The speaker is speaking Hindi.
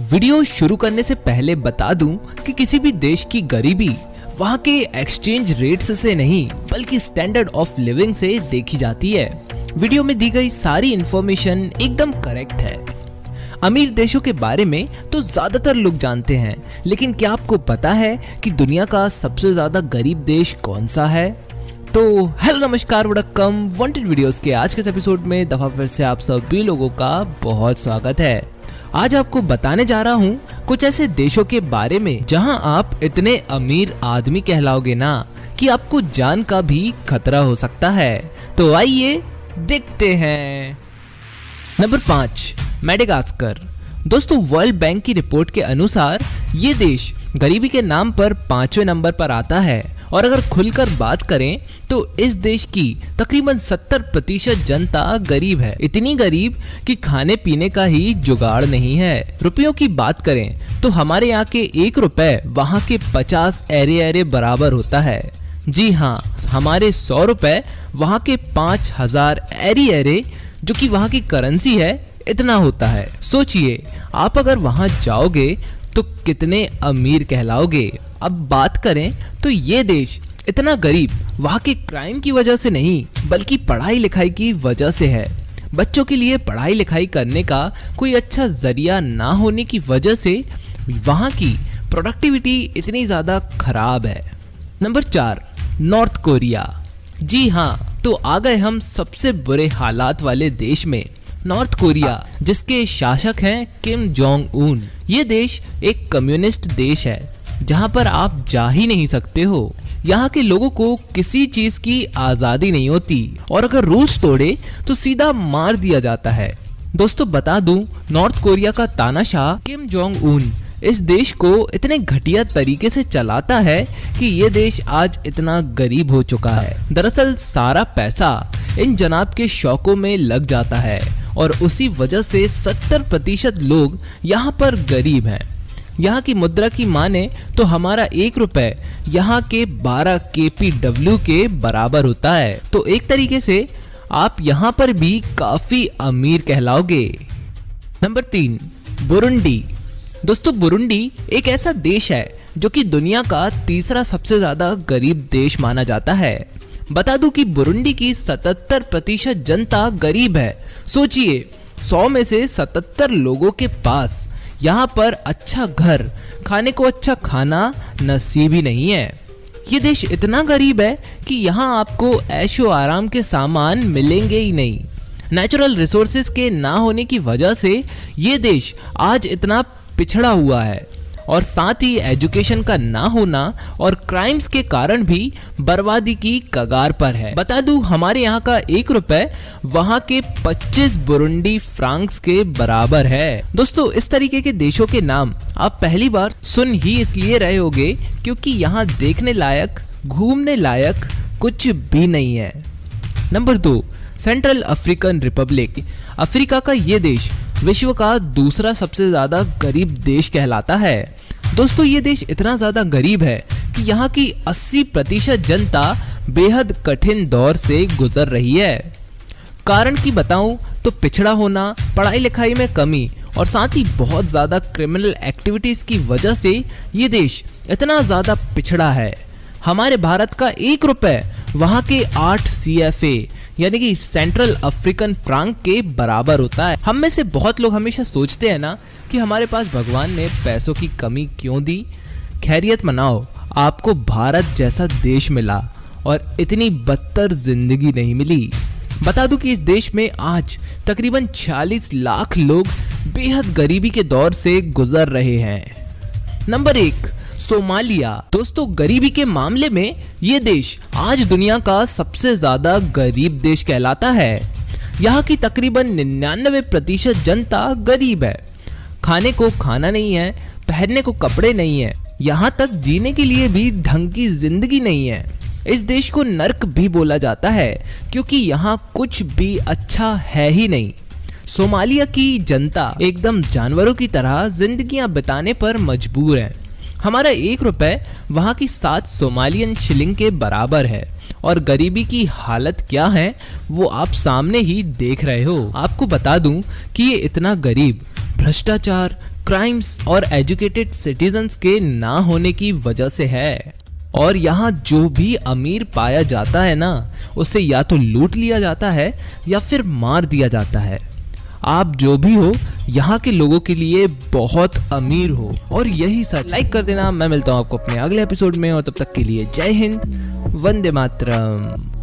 वीडियो शुरू करने से पहले बता दूं कि किसी भी देश की गरीबी वहाँ के एक्सचेंज रेट्स से नहीं बल्कि स्टैंडर्ड ऑफ लिविंग से देखी जाती है। वीडियो में दी गई सारी इन्फॉर्मेशन एकदम करेक्ट है। अमीर देशों के बारे में तो ज्यादातर लोग जानते हैं, लेकिन क्या आपको पता है कि दुनिया का सबसे ज्यादा गरीब देश कौन सा है? तो हेलो नमस्कार वड़क्कम, वांटेड वीडियोस के आज के इस एपिसोड में दफा फिर से आप सभी लोगों का बहुत स्वागत है। आज आपको बताने जा रहा हूँ कुछ ऐसे देशों के बारे में जहां आप इतने अमीर आदमी कहलाओगे ना कि आपको जान का भी खतरा हो सकता है। तो आइए देखते हैं। Number 5, Madagascar. दोस्तों, वर्ल्ड बैंक की रिपोर्ट के अनुसार ये देश गरीबी के नाम पर 5वें नंबर पर आता है और अगर खुलकर बात करें तो इस देश की तकरीबन 70% जनता गरीब है। इतनी गरीब कि खाने पीने का ही जुगाड़ नहीं है। रुपयों की बात करें तो हमारे यहाँ के 1 रुपए वहाँ के 50 एरे बराबर होता है। जी हाँ, हमारे 100 रुपए वहाँ के 5000 एरे जो कि वहाँ की करेंसी है इतना होता है। सोचिए, आप अगर वहाँ जाओगे तो कितने अमीर कहलाओगे। अब बात करें तो ये देश इतना गरीब वहाँ के क्राइम की वजह से नहीं बल्कि पढ़ाई लिखाई की वजह से है। बच्चों के लिए पढ़ाई लिखाई करने का कोई अच्छा जरिया ना होने की वजह से वहाँ की प्रोडक्टिविटी इतनी ज़्यादा खराब है। Number 4, north Korea. जी हाँ, तो आ गए हम सबसे बुरे हालात वाले देश में, नॉर्थ कोरिया, जिसके शासक हैं किम जोंग उन। ये देश एक कम्युनिस्ट देश है जहां पर आप जा ही नहीं सकते हो। यहाँ के लोगों को किसी चीज की आजादी नहीं होती और अगर रूल्स तोड़े तो सीधा मार दिया जाता है। दोस्तों, बता दूं, नॉर्थ कोरिया का तानाशाह किम जोंग उन इस देश को इतने घटिया तरीके से चलाता है कि ये देश आज इतना गरीब हो चुका है। दरअसल सारा पैसा इन जनाब के शौकों में लग जाता है और उसी वजह से 70% लोग यहाँ पर गरीब हैं। यहाँ की मुद्रा की माने तो हमारा 1 रुपए यहाँ के 12 KPW के बराबर होता है। तो एक तरीके से आप यहाँ पर भी काफी अमीर कहलाओगे। Number 3, Burundi. दोस्तों, बुरुंडी एक ऐसा देश है जो कि दुनिया का तीसरा सबसे ज्यादा गरीब देश माना जाता है। बता दूं कि बुरुंडी की 77% जनता गरीब है। सोचिए, 100 में से 77 लोगों के पास यहाँ पर अच्छा घर, खाने को अच्छा खाना नसीब ही नहीं है। ये देश इतना गरीब है कि यहाँ आपको ऐशो आराम के सामान मिलेंगे ही नहीं। नेचुरल रिसोर्सेज के ना होने की वजह से ये देश आज इतना पिछड़ा हुआ है और साथ ही एजुकेशन का ना होना और क्राइम्स के कारण भी बर्बादी की कगार पर है। बता दूं, हमारे यहाँ का 1 रुपए वहाँ के 25 बुरुंडी फ्रांक्स के बराबर है। दोस्तों, इस तरीके के देशों के नाम आप पहली बार सुन ही इसलिए रहे होगे क्योंकि यहाँ देखने लायक, घूमने लायक कुछ भी नहीं है। Number 2, central African Republic. Africa का ये देश विश्व का दूसरा सबसे ज्यादा गरीब देश कहलाता है। दोस्तों, ये देश इतना ज्यादा गरीब है कि यहाँ की 80% जनता बेहद कठिन दौर से गुजर रही है। कारण की बताऊं तो पिछड़ा होना, पढ़ाई लिखाई में कमी और साथ ही बहुत ज्यादा क्रिमिनल एक्टिविटीज की वजह से ये देश इतना ज्यादा पिछड़ा है। हमारे भारत का 1 रुपए वहाँ के 8 CFA यानी कि सेंट्रल अफ्रीकन फ्रांक के बराबर होता है। हम में से बहुत लोग हमेशा सोचते हैं ना कि हमारे पास भगवान ने पैसों की कमी क्यों दी। खैरियत मनाओ, आपको भारत जैसा देश मिला और इतनी बदतर जिंदगी नहीं मिली। बता दूं कि इस देश में आज तकरीबन 46 लाख लोग बेहद गरीबी के दौर से गुजर रहे हैं। Number 1, Somalia. दोस्तों, गरीबी के मामले में ये देश आज दुनिया का सबसे ज्यादा गरीब देश कहलाता है। यहाँ की तकरीबन 99% जनता गरीब है। खाने को खाना नहीं है, पहनने को कपड़े नहीं है, यहाँ तक जीने के लिए भी ढंग की जिंदगी नहीं है। इस देश को नर्क भी बोला जाता है क्योंकि यहाँ कुछ भी अच्छा है ही नहीं। सोमालिया की जनता एकदम जानवरों की तरह जिंदगियां बिताने पर मजबूर है। हमारा 1 रुपए वहाँ की 7 सोमालियन शिलिंग के बराबर है और गरीबी की हालत क्या है वो आप सामने ही देख रहे हो। आपको बता दूं कि ये इतना गरीब भ्रष्टाचार, क्राइम्स और एजुकेटेड सिटीजन्स के ना होने की वजह से है। और यहाँ जो भी अमीर पाया जाता है ना, उसे या तो लूट लिया जाता है या फिर मार दिया जाता है। आप जो भी हो, यहाँ के लोगों के लिए बहुत अमीर हो और यही सच। लाइक कर देना। मैं मिलता हूँ आपको अपने अगले एपिसोड में और तब तक के लिए जय हिंद, वंदे मातरम।